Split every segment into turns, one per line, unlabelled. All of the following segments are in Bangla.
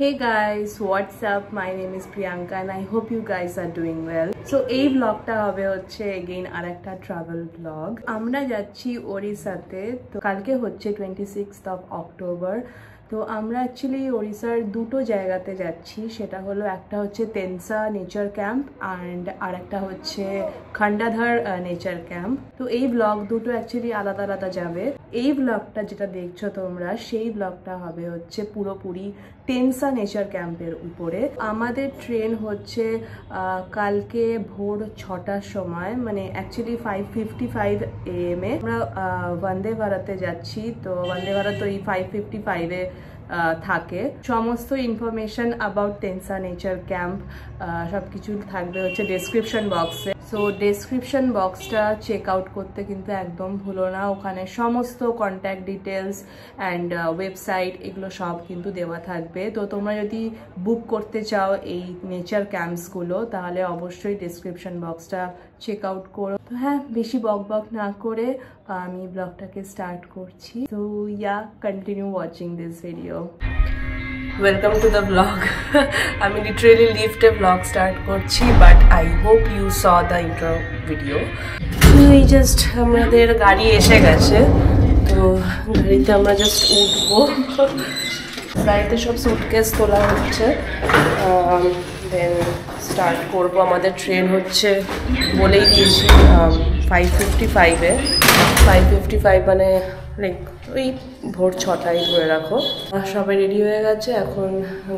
Hey guys, what's up? My name is Priyanka and I hope you guys are doing well. So এই ব্লগটা হবে হচ্ছে again আরেকটা ট্রাভেল ব্লগ। আমরা যাচ্ছি ওড়িশাতে। তো কালকে হচ্ছে 26th of October। তো আমরা অ্যাকচুয়ালি ওড়িশার দুটো জায়গাতে যাচ্ছি, সেটা হলো একটা হচ্ছে তেনসা নেচার ক্যাম্প অ্যান্ড আর একটা হচ্ছে খন্ডাধার নেচার ক্যাম্প। তো এই ব্লগ দুটো অ্যাকচুয়ালি আলাদা আলাদা যাবে। এই ব্লগটা যেটা দেখছো তোমরা, সেই ব্লগটা হবে হচ্ছে পুরোপুরি তেনসা নেচার ক্যাম্পের উপরে। আমাদের ট্রেন হচ্ছে কালকে ভোর 6টার সময়, মানে অ্যাকচুয়ালি 5:55 AM আমরা বন্দে ভারতে যাচ্ছি। তো বন্দে ভারত ওই 5:55-এ থাকে। সমস্ত ইনফরমেশন অ্যাবাউট তেনসা নেচার ক্যাম্প সবকিছু থাকবে হচ্ছে ডেসক্রিপশন বক্সে। সো ডেসক্রিপশন বক্সটা চেক আউট করতে কিন্তু একদম ভুলো না, ওখানে সমস্ত কন্ট্যাক্ট ডিটেলস অ্যান্ড ওয়েবসাইট এগুলো সব কিন্তু দেওয়া থাকবে। তো তোমরা যদি বুক করতে চাও এই নেচার ক্যাম্পসগুলো, তাহলে অবশ্যই ডেসক্রিপশন বক্সটা চেক আউট করো। তো হ্যাঁ, বেশি বক না করে আমি ব্লগটাকে স্টার্ট করছি। তো continue watching this video. Welcome to the blog. আমি লিটারেলি লিফটে ব্লগ স্টার্ট করছি, but I hope you saw the intro video. এই জাস্ট আমাদের গাড়ি এসে গেছে। তো গাড়িতে আমরা জাস্ট উঠবো। গাড়িতে সব সুটকেস তোলা হচ্ছে, দেন স্টার্ট করবো। আমাদের ট্রেন হচ্ছে বলেই দিয়েছি 5:55-এ। 5:55 মানে লাইক ওই ভোর 6টায় ধরে রাখো। সবাই রেডি হয়ে গেছে এখন।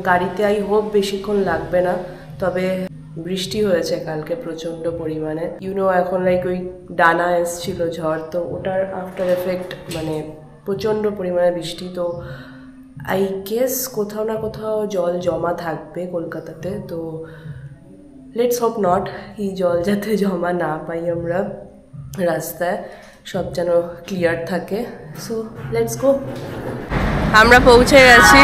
গাড়িতে আই হোপ বেশিক্ষণ লাগবে না, তবে বৃষ্টি হয়েছে কালকে প্রচণ্ড পরিমাণে। ইউনো এখন লাইক ওই ডানা এসছিল ঝড়, তো ওটার আফটার এফেক্ট মানে প্রচণ্ড পরিমাণে বৃষ্টি। তো আই গেস কোথাও না কোথাও জল জমা থাকবে কলকাতাতে। তো লেটস হোপ নট, এই জল যাতে জমা না পাই আমরা রাস্তায়, সব যেন ক্লিয়ার থাকে। So let's go. আমরা পৌঁছে গেছি।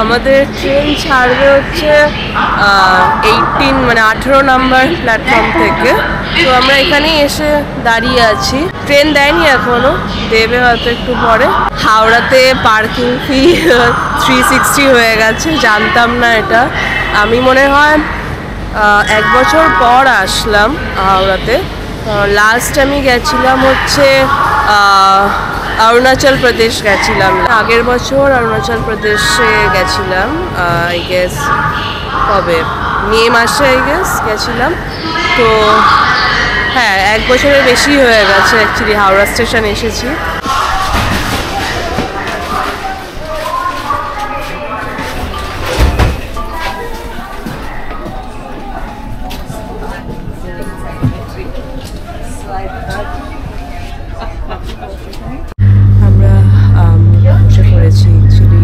আমাদের ট্রেন ছাড়বে হচ্ছে 18 মানে 18 নম্বর প্ল্যাটফর্ম থেকে। তো আমরা এখানেই এসে দাঁড়িয়ে আছি। ট্রেন দেয়নি এখনো, দেবে হয়তো একটু পরে। হাওড়াতে পার্কিং ফি 360 হয়ে গেছে, জানতাম না এটা। আমি মনে হয় 1 বছর পর আসলাম হাওড়াতে। লাস্ট আমি গেছিলাম হচ্ছে অরুণাচল প্রদেশ গেছিলাম। আগের বছর অরুণাচল প্রদেশে গেছিলাম, আই গেস কবে মে মাসে আই গেস গেছিলাম। তো হ্যাঁ, 1 বছরের বেশি হয়ে গেছে অ্যাকচুয়ালি হাওড়া স্টেশন এসেছি। আমরা বসে পড়েছি অ্যাকচুয়ালি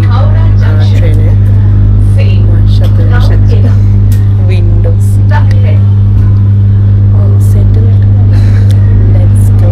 ট্রেনে। আমার সাথে বসেছি Windows. All settled. Let's go.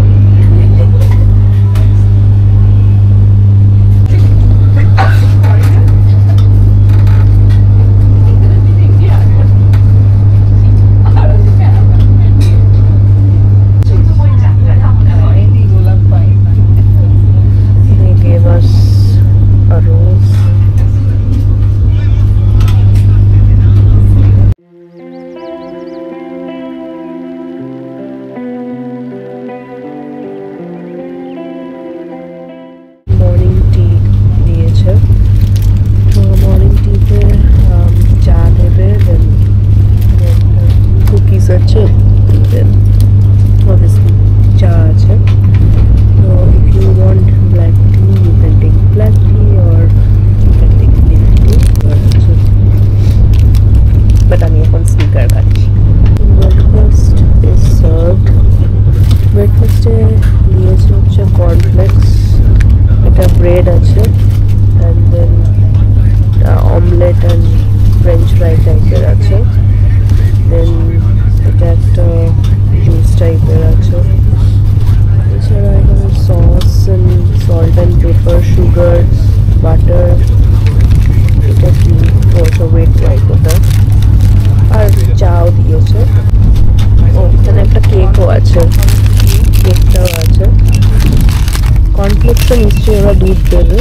কমপ্লেক্সটা নিশ্চয়ই ওরা দুধ দেবে।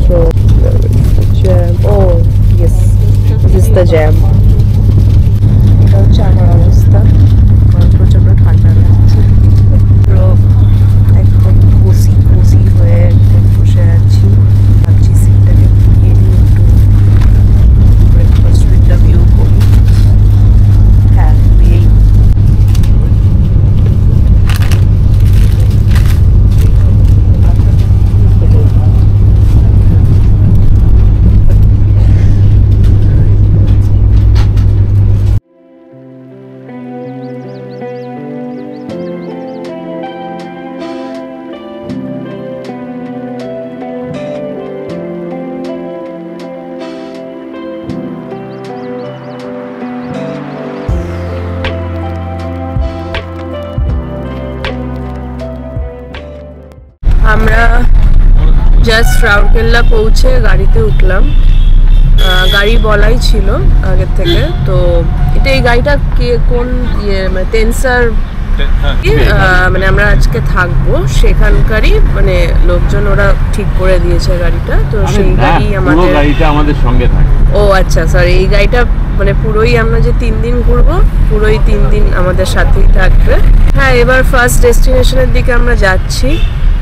So jam. এটা হচ্ছে আমার অবস্থা, প্রচন্ড ঠান্ডা লাগছে, পুরো একদম কোসি কোসি হয়ে একদম বসে আছি। ভাবছি সিটটাকে ঘুরিয়ে নিয়ে একটু ব্রেকফাস্ট উইথ দ্য ভিউ করি। হ্যাঁ, এই আমরা জাস্ট রাউরকেল্লা পৌঁছে গাড়িতে উঠলাম। গাড়ি বলাই ছিল আগের থেকে। তো এটা এই গাড়িটা কোন মানে টেনসার মানে আমরা আজকে থাকবো সেখানকারই মানে লোকজন ওরা ঠিক করে দিয়েছে গাড়িটা। তো সেই গাড়ি আমাদের সঙ্গে থাকে। ও আচ্ছা, সরি, এই গাড়িটা মানে পুরোই আমরা যে 3 দিন ঘুরবো, পুরোই 3 দিন আমাদের সাথেই থাকবে। হ্যাঁ, এবার ফার্স্ট ডেস্টিনেশনের দিকে আমরা যাচ্ছি।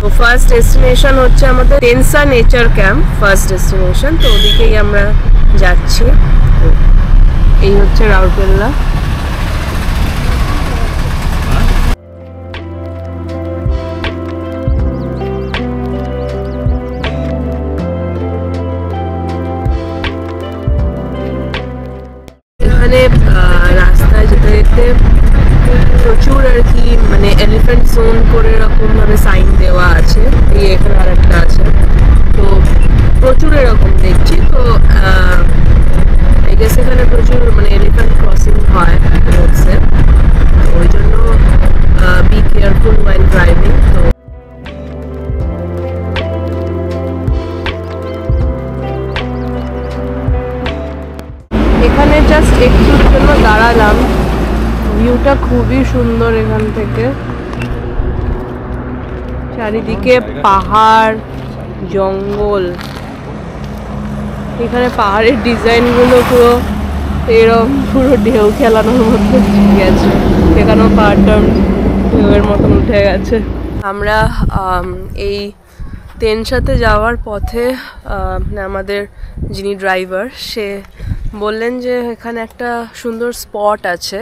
তো ফার্স্ট ডেস্টিনেশন হচ্ছে আমাদের টেনসা নেচার ক্যাম্প, ফার্স্ট ডেস্টিনেশন। তো ওদিকেই আমরা যাচ্ছি। এই হচ্ছে রাউরকেল্লা। এখানে রাস্তায় যেতে যেতে প্রচুর আর কি মানে এলিফ্যান্ট জোন করে এরকম ভাবে সাইন দেওয়া আছে। এই এখানে আর একটা আছে। তো প্রচুর এরকম দেখছি। তো আই গেস এখানে প্রচুর মানে এলিফ্যান্ট ক্রসিং হয় রোডসে। তো ওই জন্য বি কেয়ারফুল ওয়াইল ড্রাইভিং। তো এখানে জাস্ট একটুর জন্য দাঁড়ালাম। ভিউটা খুবই সুন্দর এখান থেকে, চারিদিকে পাহাড় জঙ্গল। এখানে পাহাড়ের ডিজাইনগুলো পুরো এরকম পুরো ঢেউ খেলানোর মতো গেছে। এখানেও পাহাড়টা ঢেউয়ের মতন উঠে গেছে। আমরা এই তেনসাতে যাওয়ার পথে আমাদের যিনি ড্রাইভার সে বললেন যে এখানে একটা সুন্দর স্পট আছে।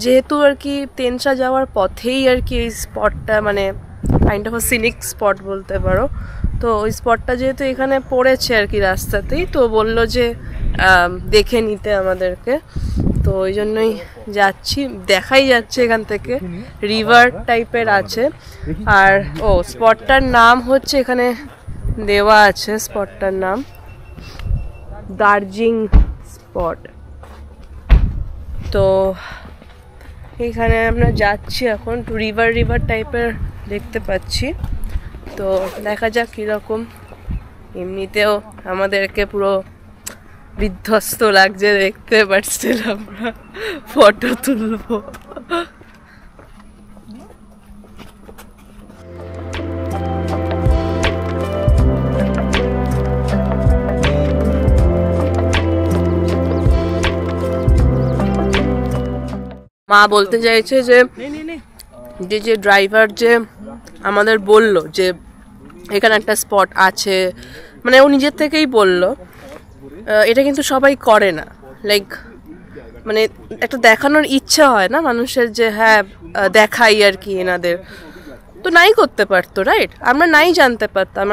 যেহেতু আর কি তেনসা যাওয়ার পথেই আর কি এই স্পটটা মানে কাইন্ড অফ সিনিক স্পট বলতে পারো। তো ওই স্পটটা যেহেতু এখানে পড়েছে আর কি রাস্তাতেই, তো বললো যে দেখে নিতে আমাদেরকে। তো ওই জন্যই যাচ্ছি। দেখাই যাচ্ছে এখান থেকে রিভার টাইপের আছে। আর স্পটটার নাম হচ্ছে এখানে দেওয়া আছে, স্পটটার নাম দার্জিলিং স্পট। তো এইখানে আমরা যাচ্ছি এখন, রিভার টাইপের দেখতে পাচ্ছি। তো দেখা যাক কীরকম। এমনিতেও আমাদেরকে পুরো বিধ্বস্ত লাগছে দেখতে, বাট স্টিল আমরা ফটো তুলবো। মা বলতে চাইছে যে যে ড্রাইভার যে আমাদের বলল যে এখানে একটা স্পট আছে, মানে ও নিজের থেকেই বলল, এটা কিন্তু সবাই করে না। লাইক মানে একটা দেখানোর ইচ্ছা হয় না মানুষের যে হ্যাঁ দেখাই আর কি এনাদের। তো নাই করতে পারতো, রাইট? আমরা নাই জানতে পারতাম,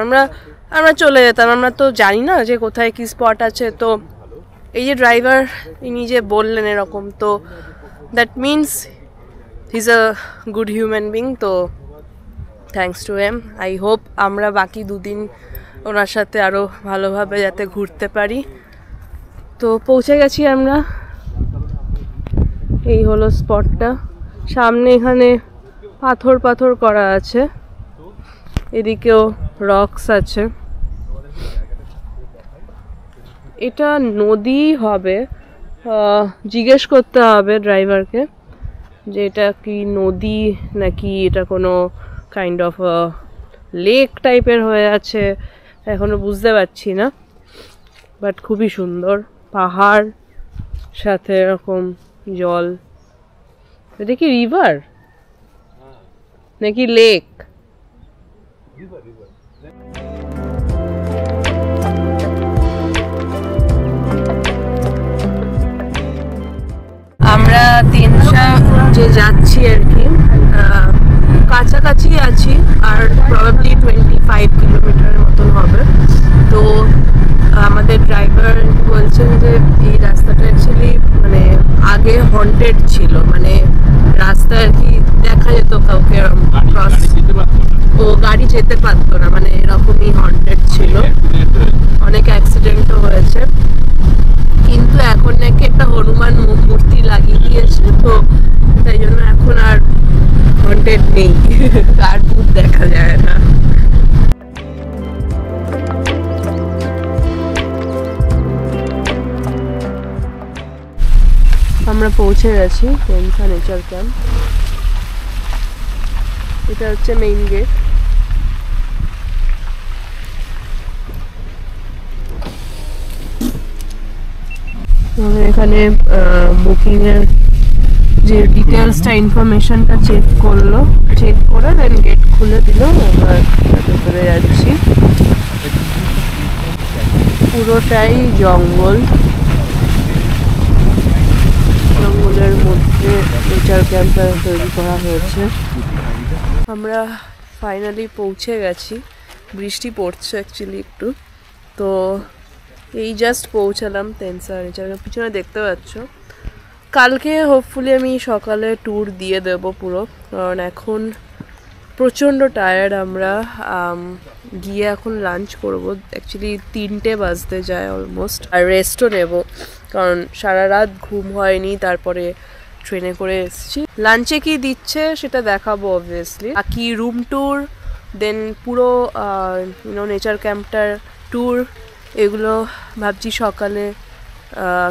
আমরা চলে যেতাম। আমরা তো জানি না যে কোথায় কি স্পট আছে। তো এই যে ড্রাইভার ইনি যে বললেন এরকম, তো that means he is a good human being. তো thanks to him. I hope আমরা বাকি 2 দিন ওনার সাথে আরও ভালোভাবে যাতে ঘুরতে পারি। তো পৌঁছে গেছি আমরা। এই হলো স্পটটা। সামনে এখানে পাথর করা আছে, এদিকেও রকস আছে। এটা নদী হবে, জিজ্ঞেস করতে হবে ড্রাইভারকে যে এটা কি নদী নাকি এটা কোনো কাইন্ড অফ লেক টাইপের হয়ে আছে, এখনো বুঝতে পারছি না। বাট খুবই সুন্দর পাহাড়, সাথে এরকম জল। এটা কি রিভার নাকি লেক? আমরা তিনশা যে যাচ্ছি আর কি, কাছাকাছি আছি, আর প্রবাবলি 25 কিলোমিটার মতন হবে। তো আমাদের ড্রাইভার বলছেন যে এই রাস্তাটা অ্যাকচুয়ালি মানে আগে হন্টেড ছিল, মানে রাস্তা আর কি দেখা যেত কাউকে ক্রস, ও গাড়ি যেতে পারতো না, মানে এরকমই হন্টেড ছিল, অনেক অ্যাক্সিডেন্টও হয়েছে। কিন্তু এখন নাকি একটা হনুমান মূর্তি লাগিয়ে দিয়েছে, তো তাই জন্য এখন আর হন্টেড নেই, আর ভূত দেখা যায় না। আমরা পৌঁছে গেছি তেনসা নেচার ক্যাম্প। এটা হচ্ছে মেইন গেট। আমাদের এখানে বুকিং এর যে ডিটেলসটা ইনফরমেশনটা চেক করলো, চেক করে দেন গেট খুলে দিল। আমরা ভেতরে যাচ্ছি। পুরোটাই জঙ্গল, জঙ্গলের মধ্যে নেচার ক্যাম্পটা তৈরি করা হয়েছে। আমরা ফাইনালি পৌঁছে গেছি। বৃষ্টি পড়ছে অ্যাকচুয়ালি একটু, তো এই জাস্ট পৌঁছালাম তেনসা নেচার ক্যাম্প। পিছনে দেখতে পাচ্ছ। কালকে হোপফুলি আমি সকালে ট্যুর দিয়ে দেবো পুরো, কারণ এখন প্রচণ্ড টায়ার্ড আমরা। গিয়ে এখন লাঞ্চ করবো, অ্যাকচুয়ালি 3টে বাজতে যায় অলমোস্ট, আর রেস্টও নেব কারণ সারা রাত ঘুম হয়নি, তারপরে ট্রেনে করে এসেছি। লাঞ্চে কি দিচ্ছে সেটা দেখাবো অবভিয়াসলি, বাকি রুম ট্যুর, দেন পুরো নেচার ক্যাম্পটার ট্যুর, এগুলো ভাবছি সকালে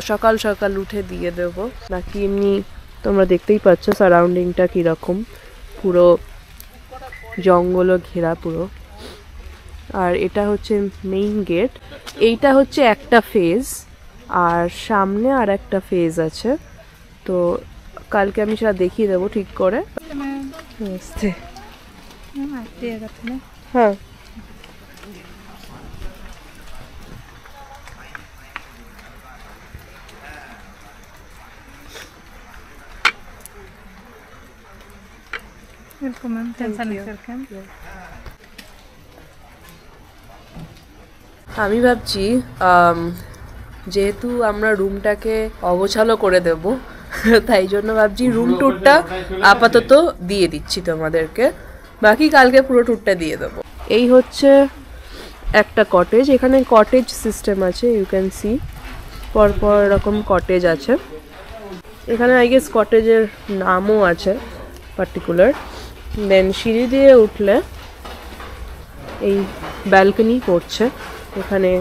সকাল সকাল উঠে দিয়ে দেব। বাকি এমনি তোমরা দেখতেই পাচ্ছ সারাউন্ডিংটা কীরকম, পুরো জঙ্গলও ঘেরা পুরো। আর এটা হচ্ছে মেইন গেট। এইটা হচ্ছে একটা ফেজ, আর সামনে আর একটা ফেজ আছে, তো কালকে আমি সেটা দেখিয়ে দেবো ঠিক করে। হ্যাঁ,
Välkommen till Sandviksverken.
আমি ভাবছি যেহেতু আমরা রুমটাকে অগোছালো করে দেব, তাই জন্য ভাবছি রুম ট্যুরটা আপাতত দিয়ে দিচ্ছি তোমাদেরকে, বাকি কালকে পুরো ট্যুরটা দিয়ে দেবো। এই হচ্ছে একটা কটেজ, এখানে কটেজ সিস্টেম আছে, ইউ ক্যান সি পরপর এরকম কটেজ আছে। এখানে আই গেস কটেজের নামও আছে পার্টিকুলার। দেন সিঁড়ি দিয়ে উঠলে এই ব্যালকনি পড়ছে, এখানে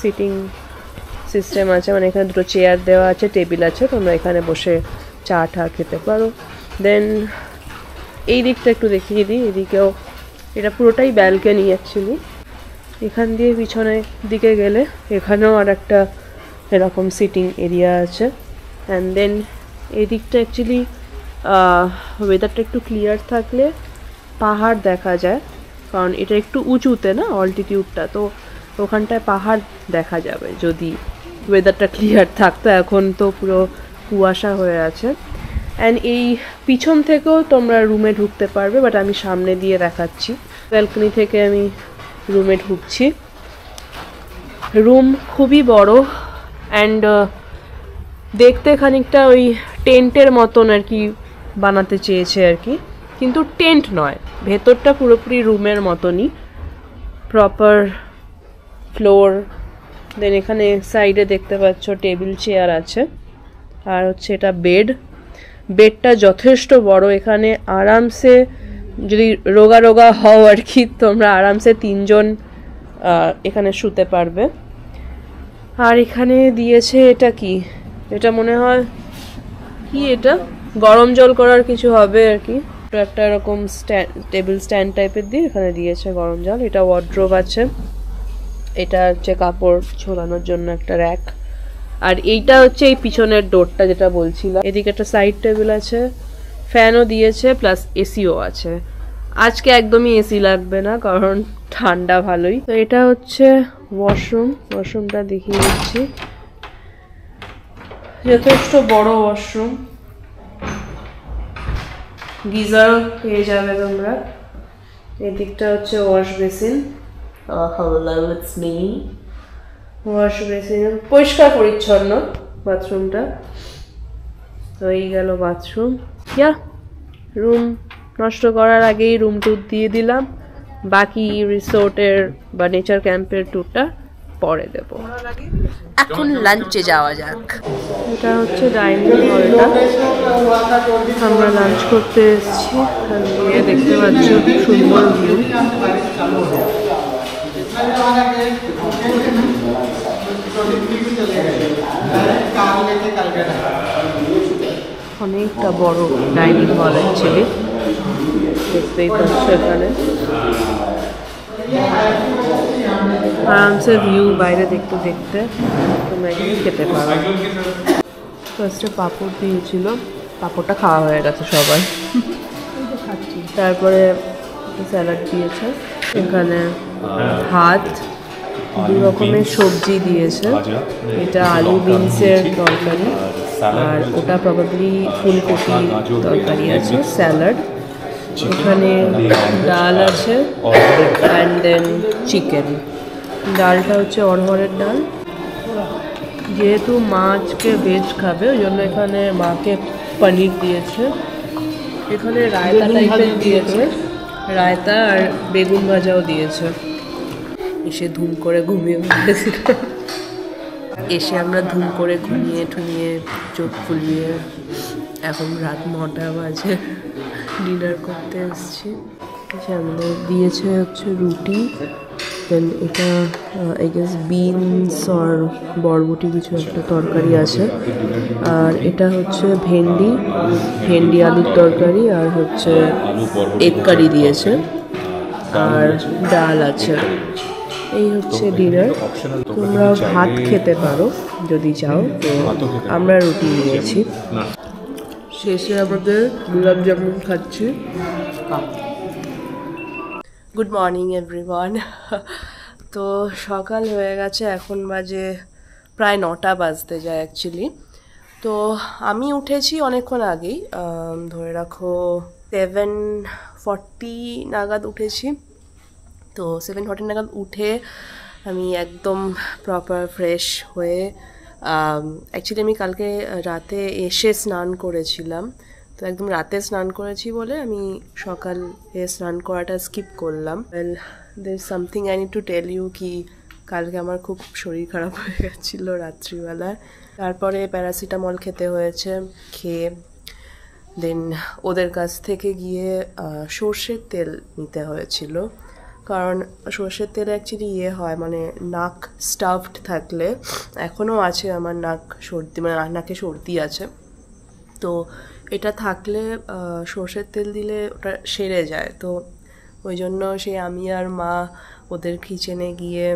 সিটিং সিস্টেম আছে, মানে এখানে দুটো চেয়ার দেওয়া আছে, টেবিল আছে, তোমরা এখানে বসে চা টা খেতে পারো। দেন এই দিকটা একটু দেখিয়ে দিই, এদিকেও এটা পুরোটাই ব্যালকনি অ্যাকচুয়ালি। এখান দিয়ে পিছনের দিকে গেলে এখানেও আর একটা এরকম সিটিং এরিয়া আছে। অ্যান্ড দেন এই দিকটা অ্যাকচুয়ালি ওয়েদারটা একটু ক্লিয়ার থাকলে পাহাড় দেখা যায়, কারণ এটা একটু উঁচুতে না অল্টিটিউডটা, তো ওখানটায় পাহাড় দেখা যাবে যদি ওয়েদারটা ক্লিয়ার থাকতো। এখন তো পুরো কুয়াশা হয়ে আছে। অ্যান্ড এই পিছন থেকেও তোমরা রুমে ঢুকতে পারবে, বাট আমি সামনে দিয়ে দেখাচ্ছি। ব্যালকনি থেকে আমি রুমে ঢুকছি। রুম খুবই বড় অ্যান্ড দেখতে খানিকটা ওই টেন্টের মতন আর কি বানাতে চেয়েছে আর কি, কিন্তু টেন্ট নয়, ভেতরটা পুরোপুরি রুমের মতনই, প্রপার ফ্লোর। দেন এখানে সাইডে দেখতে পাচ্ছ টেবিল চেয়ার আছে, আর হচ্ছে এটা বেড। বেডটা যথেষ্ট বড়, এখানে আরামসে যদি রোগা রোগা হও আর কি, তোমরা আরামসে 3 জন এখানে শুতে পারবে। আর এখানে দিয়েছে এটা কি, এটা মনে হয় কি, এটা গরম জল করার কিছু হবে আর কি, একটা এরকম টেবিল স্ট্যান্ড টাইপের দিয়ে এখানে দিয়েছে গরম জল। এটা ওয়ার্ড্রোব আছে, এটা হচ্ছে কাপড় ঝোলানোর জন্য একটা র্যাক, আর এইটা হচ্ছে এই পিছনের ডোরটা যেটা বলছিলাম। এদিকে একটা সাইড টেবিল আছে, ফ্যানও দিয়েছে, প্লাস এসিও আছে। আজকে একদমই এসি লাগবে না কারণ ঠান্ডা ভালোই। তো এটা হচ্ছে ওয়াশরুমটা দেখিয়ে দিচ্ছি। যথেষ্ট বড় ওয়াশরুম, গিজারও পেয়ে যাবে তোমরা। এদিকটা হচ্ছে ওয়াশ বেসিন, ওয়াশ বেসিন পরিষ্কার পরিচ্ছন্ন বাথরুমটা। তো এই গেল বাথরুম। রুম নষ্ট করার আগেই রুম ট্যুর দিয়ে দিলাম, বাকি রিসোর্টের বা নেচার ক্যাম্পের ট্যুরটা পরে দেব। এখন লাঞ্চে যাওয়া যাক। এটা হচ্ছে ডাইনিং হলটা, আমরা লাঞ্চ করতে এসেছি। দেখতে পাচ্ছি খুব সুন্দর ভিউ। অনেকটা বড় ডাইনিং হল অ্যাকচুয়ালি, দেখতেই পাচ্ছ এখানে আরামসে ভিউ বাইরে দেখতে দেখতে তোমরা এখানে খেতে পারো। ফার্স্টে পাঁপড় দিয়েছিল, পাঁপড়টা খাওয়া হয়ে গেছে সবাই, তারপরে স্যালাড দিয়েছে, এখানে ভাত, দু রকমের সবজি দিয়েছে। এটা আলু বিনসের তরকারি, আর ওটা প্রবাবলি ফুলকপি তরকারি আছে, স্যালাড। এখানে ডাল আছে অ্যান্ড দেন চিকেন। ডালটা হচ্ছে অরহরের ডাল। যেহেতু মা আজকে ভেজ খাবে ওই জন্য এখানে মাকে পনির দিয়েছে। এখানে রায়তা টাইপের দিয়েছে, রায়তা আর বেগুন ভাজাও দিয়েছে। এসে ধুম করে ঘুমিয়ে পড়েছিল। এসে আমরা ধুম করে ঘুমিয়ে ঠুমিয়ে চোখ ফুলিয়ে এখন রাত 9টা বাজে, ডিনার করতে এসেছি। আমাদের দিয়েছে হচ্ছে রুটি, দেন এটা আই গেস বিনস আর বরবটি কিছু একটা তরকারি আছে, আর এটা হচ্ছে ভেন্ডি আলুর তরকারি, আর হচ্ছে এগ কারি দিয়েছে, আর ডাল আছে। এই হচ্ছে ডিনার। তোমরা ভাত খেতে পারো যদি চাও, তো আমরা রুটি নিয়েছি। শেষে আমাদের গোলাপ জামুন খাচ্ছি। Good morning everyone. তো সকাল হয়ে গেছে, এখন বাজে প্রায় 9টা বাজতে যায় অ্যাকচুয়ালি। তো আমি উঠেছি অনেকক্ষণ আগেই, ধরে রাখো 7:40 নাগাদ উঠেছি। তো 7:40 নাগাদ উঠে আমি একদম প্রপার ফ্রেশ হয়ে, অ্যাকচুয়ালি আমি কালকে রাতে এসে স্নান করেছিলাম, তো একদম রাতে স্নান করেছি বলে আমি সকালে স্নান করাটা স্কিপ করলাম। Well, there is something I need to tell you কি কালকে আমার খুব শরীর খারাপ হয়ে গেছিলো রাত্রিবেলায়। তারপরে প্যারাসিটামল খেতে হয়েছে, খেয়ে দেন ওদের কাছ থেকে গিয়ে সর্ষের তেল নিতে হয়েছিল, কারণ সর্ষের তেল অ্যাকচুয়ালি হয় মানে নাক স্টাফড থাকলে, এখনও আছে আমার নাক সর্দি, মানে নাকে সর্দি আছে, তো এটা থাকলে সর্ষের তেল দিলে ওটা সেরে যায়। তো ওই জন্য আমি আর মা ওদের কিচেনে গিয়ে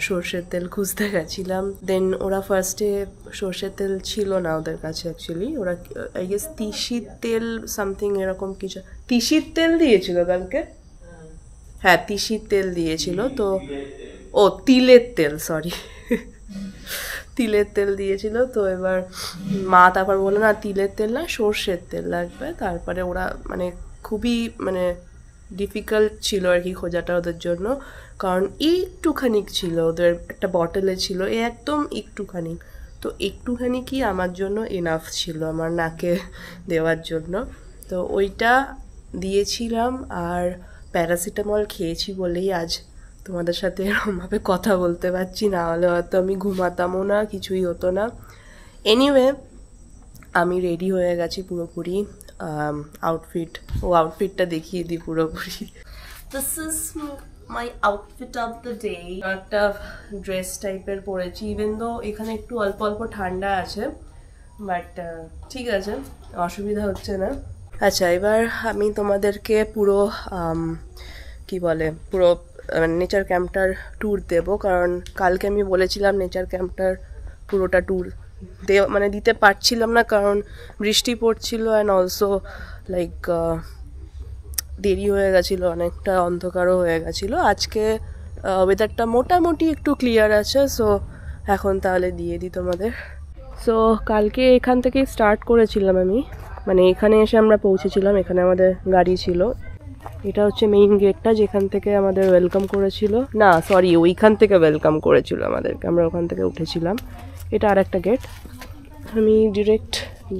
সর্ষের তেল খুঁজতে গেছিলাম। দেন ওরা ফার্স্টে সর্ষের তেল ছিল না ওদের কাছে, অ্যাকচুয়ালি ওরা আই গেস তিসির তেল সামথিং এরকম কিছু, তিসির তেল দিয়েছিল কালকে, হ্যাঁ তিসির তেল দিয়েছিল। তো তিলের তেল, সরি তিলের তেল দিয়েছিল। তো এবার মা তারপর বললো না তিলের তেল না, সর্ষের তেল লাগবে। তারপরে ওরা মানে খুবই মানে ডিফিকাল্ট ছিল আর কি খোঁজাটা ওদের জন্য, কারণ একটুখানি ছিল ওদের একটা বটলে ছিল, একদম একটুখানি। তো একটুখানি কি আমার জন্য এনাফ ছিল আমার নাকে দেওয়ার জন্য। তো ওইটা দিয়েছিলাম, আর প্যারাসিটামল খেয়েছি বলেই আজ তোমাদের সাথে এরকমভাবে কথা বলতে পারছি, না হলে হয়তো আমি ঘুমাতামও না, কিছুই হতো না। এনিওয়ে, আমি রেডি হয়ে গেছি পুরোপুরি। আউটফিটটা দেখিয়ে দিই পুরোপুরি। This is my outfit of the day. একটা ড্রেস টাইপের পরেছি, ইভেন দো এখানে একটু অল্প অল্প ঠান্ডা আছে, বাট ঠিক আছে, অসুবিধা হচ্ছে না। আচ্ছা, এবার আমি তোমাদেরকে পুরো নেচার ক্যাম্পটার ট্যুর দেব, কারণ কালকে আমি বলেছিলাম নেচার ক্যাম্পটার পুরোটা ট্যুর মানে দিতে পারছিলাম না, কারণ বৃষ্টি পড়ছিল অ্যান্ড অলসো লাইক দেরি হয়ে গেছিলো, অনেকটা অন্ধকারও হয়ে গেছিলো। আজকে ওয়েদারটা মোটামুটি একটু ক্লিয়ার আছে, সো এখন তাহলে দিয়ে দিই তোমাদের। সো কালকে এখান থেকে স্টার্ট করেছিলাম আমি, মানে এখানে এসে আমরা পৌঁছেছিলাম, এখানে আমাদের গাড়ি ছিল। এটা হচ্ছে মেইন গেটটা, যেখান থেকে আমাদের ওয়েলকাম করেছিল, না সরি ওইখান থেকে ওয়েলকাম করেছিল আমাদেরকে, আমরা ওখান থেকে উঠেছিলাম। এটা আর একটা গেট। আমি ডিরেক্ট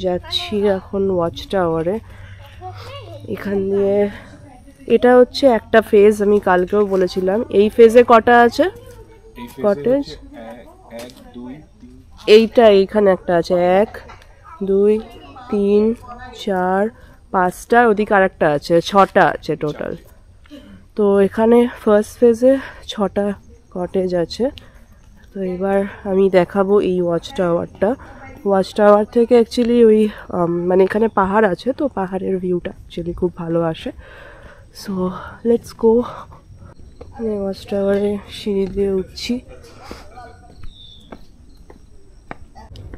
যাচ্ছি এখন ওয়াচ টাওয়ারে। এখান দিয়ে এটা হচ্ছে একটা ফেজ, আমি কালকেও বলেছিলাম। এই ফেজে কটা আছে কটেজ? এইটা এইখানে একটা আছে, 1 2 3 4 5টা, ওদিকে আর একটা আছে, 6টা আছে টোটাল। তো এখানে ফার্স্ট ফেজে 6টা কটেজ আছে। তো এবার আমি দেখাবো এই ওয়াচ টাওয়ারটা। ওয়াচ টাওয়ার থেকে অ্যাকচুয়ালি ওই মানে এখানে পাহাড় আছে, তো পাহাড়ের ভিউটা অ্যাকচুয়ালি খুব ভালো আসে। So let's go. ওয়াচ টাওয়ারে সিঁড়ি দিয়ে উঠছি।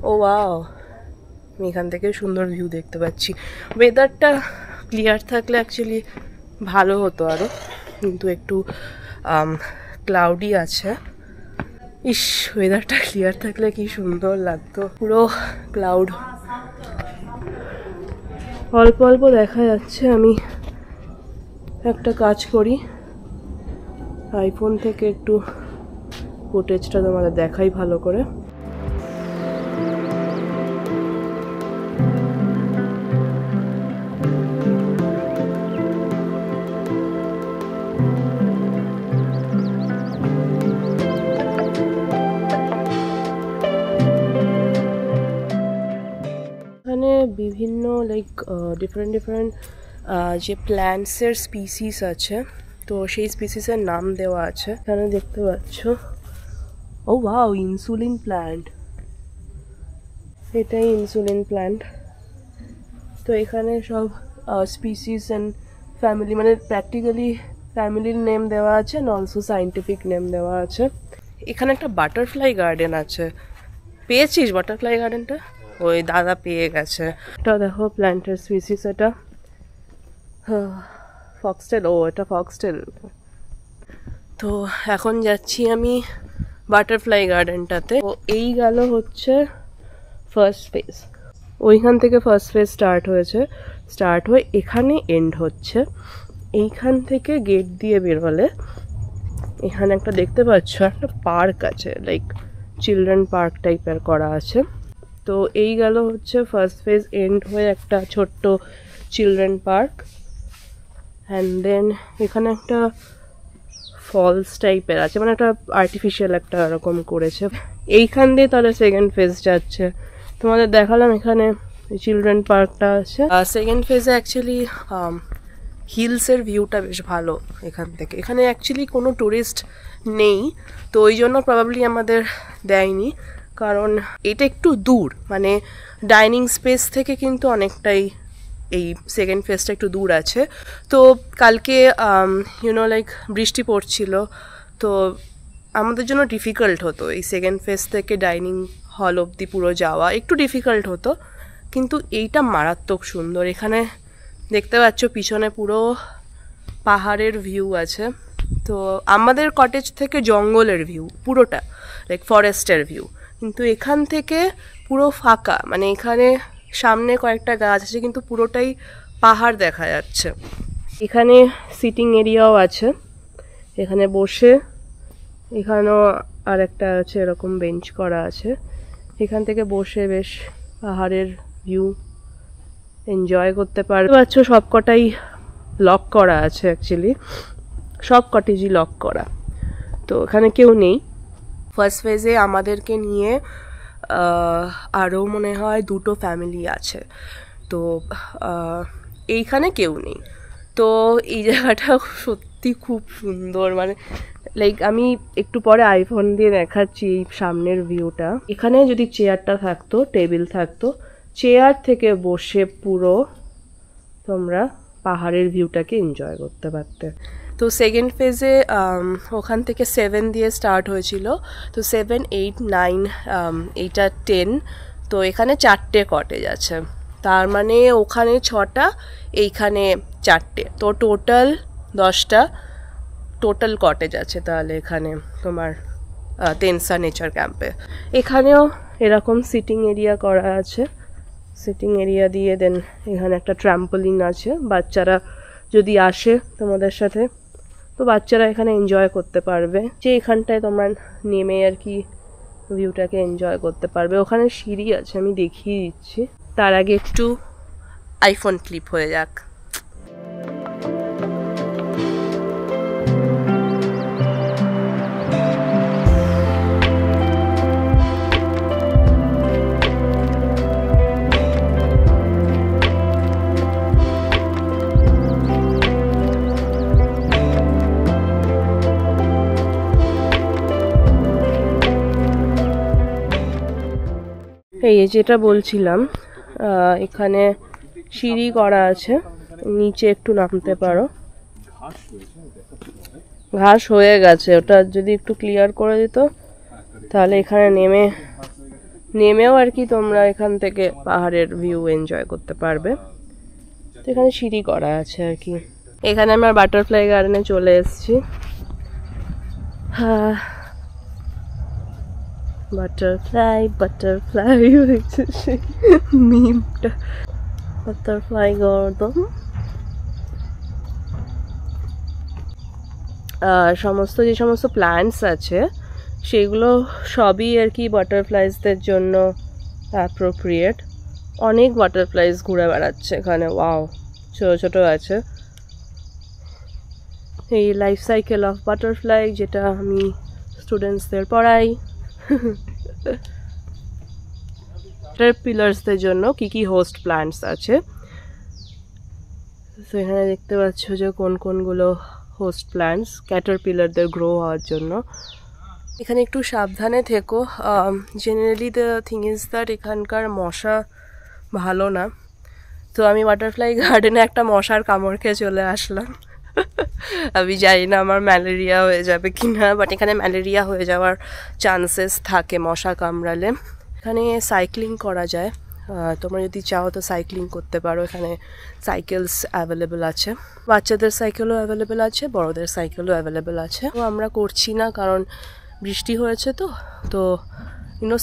ও ওয়াও, আমি এখান থেকে সুন্দর ভিউ দেখতে পাচ্ছি। ওয়েদারটা ক্লিয়ার থাকলে অ্যাকচুয়ালি ভালো হতো আরও, কিন্তু একটু ক্লাউডি আছে। ইস, ওয়েদারটা ক্লিয়ার থাকলে কি সুন্দর লাগতো, পুরো ক্লাউড। অল্প অল্প দেখা যাচ্ছে। আমি একটা কাজ করি, আইফোন থেকে একটু ফুটেজটা তোমাদের দেখাই ভালো করে। এখানে বিভিন্ন লাইক ডিফারেন্ট যে প্ল্যান্টসের স্পিসিস আছে, তো সেই স্পিসিসের নাম দেওয়া আছে এখানে দেখতে পাচ্ছ। ও ওয়াও, ইনসুলিন প্ল্যান্ট, এটাই ইনসুলিন প্ল্যান্ট। তো এখানে সব স্পিসিস অ্যান্ড ফ্যামিলি, মানে প্র্যাকটিক্যালি ফ্যামিলির নেম দেওয়া আছে অ্যান্ড অলসো সায়েন্টিফিক নেম দেওয়া আছে। এখানে একটা বাটারফ্লাই গার্ডেন আছে, পেয়েছিস বাটারফ্লাই গার্ডেনটা? ওই দাদা পেয়ে গেছে। এটা দেখো প্ল্যান্টের স্পিসিস, এটা ফক্সটেল। ও এটা ফক্সটেল। তো এখন যাচ্ছি আমি বাটারফ্লাই গার্ডেনটাতে। তো এই গেল হচ্ছে ফার্স্ট ফেজ, ওইখান থেকে ফার্স্ট ফেজ স্টার্ট হয়েছে, স্টার্ট হয়ে এখানে এন্ড হচ্ছে। এইখান থেকে গেট দিয়ে বেরোলে এখানে একটা দেখতে পাচ্ছ একটা পার্ক আছে, লাইক চিলড্রেন পার্ক টাইপের করা আছে। তো এই গেল হচ্ছে ফার্স্ট ফেজ এন্ড হয়ে একটা ছোট্ট চিলড্রেন পার্ক। অ্যান্ড দেন এখানে একটা ফলস টাইপের আছে, মানে একটা আর্টিফিশিয়াল একটা এরকম করেছে। এইখান দিয়ে তাহলে সেকেন্ড ফেজ যাচ্ছে। তোমাদের দেখালাম এখানে চিলড্রেন পার্কটা আছে। সেকেন্ড ফেজে অ্যাকচুয়ালি হিলসের ভিউটা বেশ ভালো এখান থেকে। এখানে অ্যাকচুয়ালি কোনো টুরিস্ট নেই, তো ওই জন্য প্রবাবলি আমাদের দেয়নি, কারণ এটা একটু দূর, মানে ডাইনিং স্পেস থেকে কিন্তু অনেকটাই এই সেকেন্ড ফেজটা একটু দূর আছে। তো কালকে লাইক বৃষ্টি পড়ছিল, তো আমাদের জন্য ডিফিকাল্ট হতো এই সেকেন্ড ফেজ থেকে ডাইনিং হল অবধি পুরো যাওয়া, একটু ডিফিকাল্ট হতো। কিন্তু এইটা মারাত্মক সুন্দর। এখানে দেখতে পাচ্ছ পিছনে পুরো পাহাড়ের ভিউ আছে। তো আমাদের কটেজ থেকে জঙ্গলের ভিউ পুরোটা, লাইক ফরেস্টের ভিউ, কিন্তু এখান থেকে পুরো ফাঁকা, মানে এখানে সামনে কয়েকটা গাছ আছে কিন্তু পুরোটাই পাহাড় দেখা যাচ্ছে। এখানে সিটিং এরিয়াও আছে, এখানে বসে, এখানেও আর একটা আছে এরকম বেঞ্চ করা আছে, এখান থেকে বসে বেশ পাহাড়ের ভিউ এনজয় করতে পারবে। পাচ্ছ সবকটাই লক করা আছে, অ্যাকচুয়ালি সব কটেজই লক করা, তো এখানে কেউ নেই। ফার্স্ট ফেজে আমাদেরকে নিয়ে আরও মনে হয় 2টো ফ্যামিলি আছে, তো এইখানে কেউ নেই। তো এই জায়গাটা সত্যি খুব সুন্দর, মানে লাইক আমি একটু পরে আইফোন দিয়ে দেখাচ্ছি এই সামনের ভিউটা। এখানে যদি চেয়ারটা থাকতো, টেবিল থাকতো, চেয়ার থেকে বসে পুরো তোমরা পাহাড়ের ভিউটাকে এনজয় করতে পারতে। তো সেকেন্ড ফেজে ওখান থেকে 7 দিয়ে স্টার্ট হয়েছিল, তো 7, 8, 9, এইটা 10, তো এখানে 4টে কটেজ আছে, তার মানে ওখানে 6টা, এইখানে 4টে, তো টোটাল 10টা টোটাল কটেজ আছে তাহলে এখানে তোমার তেনসা নেচার ক্যাম্পে। এখানেও এরকম সিটিং এরিয়া করা আছে, সিটিং এরিয়া দিয়ে দেন এখানে একটা ট্র্যাম্পোলিন আছে, বাচ্চারা যদি আসে তোমাদের সাথে তো বাচ্চারা এখানে এনজয় করতে পারবে, যে এখানটায় তোমার নেমে আর কি ভিউটাকে এনজয় করতে পারবে। ওখানে সিঁড়ি আছে, আমি দেখিয়ে দিচ্ছি, তার আগে একটু আইফোন ক্লিপ হয়ে যাক। এই যেটা বলছিলাম, এখানে সিঁড়ি করা আছে, নিচে একটু নামতে পারো। ঘাস হয়ে গেছে, ওটা যদি একটু ক্লিয়ার করে দিত তাহলে এখানে নেমেও আর কি তোমরা এখান থেকে পাহাড়ের ভিউ এনজয় করতে পারবে। তো এখানে সিঁড়ি করা আছে আর কি। এখানে আমরা বাটারফ্লাই গার্ডেনে চলে এসেছি। হ্যাঁ, বাটারফ্লাই বাটারফ্লাই হয়েছে সেই মিমটা, বাটারফ্লাই গার্ডেন। যে সমস্ত প্ল্যান্টস আছে সেগুলো সবই আর কি বাটারফ্লাইজদের জন্য অ্যাপ্রোপ্রিয়েট। অনেক বাটারফ্লাইজ ঘুরে বেড়াচ্ছে এখানে, ওয়াও, ছোটো ছোটো আছে। এই লাইফ সাইকেল অফ বাটারফ্লাই, যেটা আমি স্টুডেন্টসদের পড়াই। ক্যাটারপিলার্সদের জন্য কি হোস্ট প্ল্যান্টস আছে, তো এখানে দেখতে পাচ্ছ যে কোনগুলো হোস্ট প্ল্যান্টস ক্যাটারপিলারদের গ্রো হওয়ার জন্য। এখানে একটু সাবধানে থেকো, generally the thing is that এখানকার মশা ভালো না, তো আমি বাটারফ্লাই গার্ডেনে একটা মশার কামড় খেয়ে চলে আসলাম। আমি জানি না আমার ম্যালেরিয়া হয়ে যাবে কি না, বাট এখানে ম্যালেরিয়া হয়ে যাওয়ার চান্সেস থাকে মশা কামড়ালে। এখানে সাইক্লিং করা যায়, তোমরা যদি চাও তো সাইক্লিং করতে পারো, এখানে সাইকেলস অ্যাভেলেবেল আছে, বাচ্চাদের সাইকেলও অ্যাভেলেবেল আছে, বড়দের সাইকেলও অ্যাভেলেবেল আছে। তো আমরা করছি না কারণ বৃষ্টি হয়েছে, তো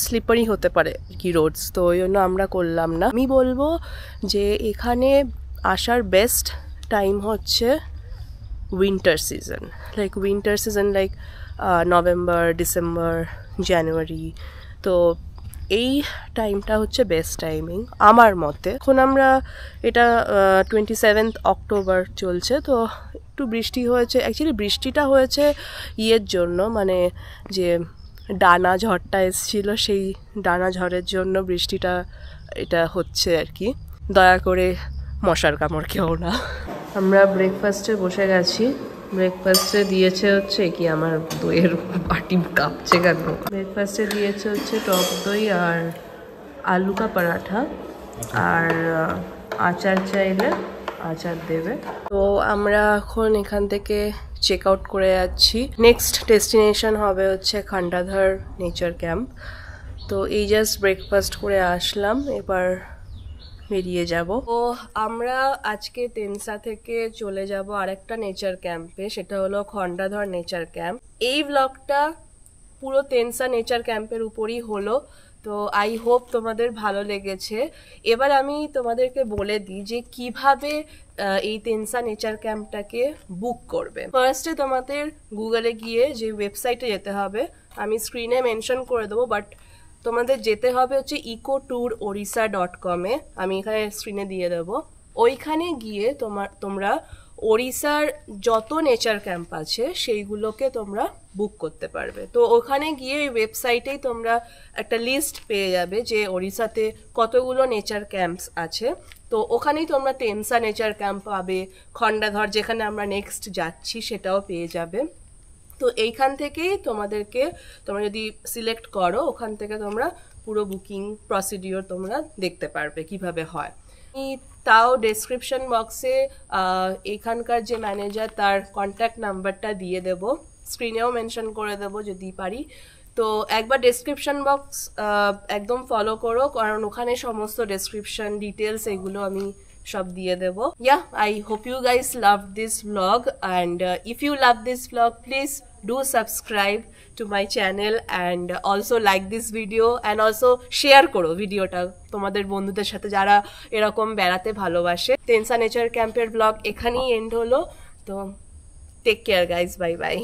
স্লিপারি হতে পারে কি রোডস, তো ওই জন্য আমরা করলাম না। আমি বলবো যে এখানে আসার বেস্ট টাইম হচ্ছে winter season, like November, December, January, তো এই টাইমটা হচ্ছে বেস্ট টাইমিং আমার মতে। এখন আমরা এটা 27 অক্টোবর চলছে, তো একটু বৃষ্টি হয়েছে, অ্যাকচুয়ালি বৃষ্টিটা হয়েছে ইয়ের জন্য, মানে যে ডানা ঝড়টা এসেছিলো সেই ডানা ঝড়ের জন্য বৃষ্টিটা এটা হচ্ছে আর কি। দয়া করে মশার কামড় খেও না। আমরা ব্রেকফাস্টে বসে গেছি, ব্রেকফাস্টে দিয়েছে হচ্ছে কি, আমার দইয়ের বাটি কাঁপছে কেন। ব্রেকফাস্টে দিয়েছে হচ্ছে টক দই আর আলু কা পরাঠা, আর আচার চাইলে আচার দেবে। তো আমরা এখন এখান থেকে চেক আউট করে যাচ্ছি। নেক্সট ডেস্টিনেশন হবে হচ্ছে খান্ডাধার নেচার ক্যাম্প। তো এই জাস্ট ব্রেকফাস্ট করে আসলাম, এবার বেরিয়ে যাব। তো আমরা আজকে তেনসা থেকে চলে যাব আরেকটা নেচার ক্যাম্পে, সেটা হলো খন্ডাধর নেচার ক্যাম্প। এই ব্লগটা পুরো তেনসা নেচার ক্যাম্পের উপরই হলো, তো আই হোপ তোমাদের ভালো লেগেছে। এবার আমি তোমাদেরকে বলে দিই যে কিভাবে এই তেনসা নেচার ক্যাম্পটাকে বুক করবে। ফার্স্টে তোমাদের গুগলে গিয়ে যে ওয়েবসাইটে যেতে হবে, আমি স্ক্রিনে মেনশন করে দেবো, বাট তোমাদের যেতে হবে হচ্ছে ecotourorissa.com-এ, আমি এখানে স্ক্রিনে দিয়ে দেবো। ওইখানে গিয়ে তোমরা ওড়িশার যত নেচার ক্যাম্প আছে সেইগুলোকে তোমরা বুক করতে পারবে। তো ওখানে গিয়ে ওই ওয়েবসাইটেই তোমরা একটা লিস্ট পেয়ে যাবে যে ওড়িশাতে কতগুলো নেচার ক্যাম্পস আছে। তো ওখানেই তোমরা তেনসা নেচার ক্যাম্প পাবে, খন্ডাধর যেখানে আমরা নেক্সট যাচ্ছি সেটাও পেয়ে যাবে। তো এইখান থেকেই তোমরা যদি সিলেক্ট করো, ওখান থেকে তোমরা পুরো বুকিং প্রসিডিওর তোমরা দেখতে পারবে কিভাবে হয়। আমি তাও ডেসক্রিপশন বক্সে এখানকার যে ম্যানেজার তার কন্ট্যাক্ট নাম্বারটা দিয়ে দেব, স্ক্রিনেও মেনশন করে দেব যদি পারি। তো একবার ডেসক্রিপশন বক্স একদম ফলো করো, কারণ ওখানে সমস্ত ডেসক্রিপশন ডিটেলস এগুলো আমি সব দিয়ে দেব। Yeah, I hope you guys loved this vlog, and if you love this vlog, please do subscribe to my channel and also like this video and also share করো ভিডিওটা তোমাদের বন্ধুদের সাথে যারা এরকম বেড়াতে ভালোবাসে। তেনসা নেচার ক্যাম্পের ব্লগ এখানেই এন্ড হলো। তো take care guys, bye by.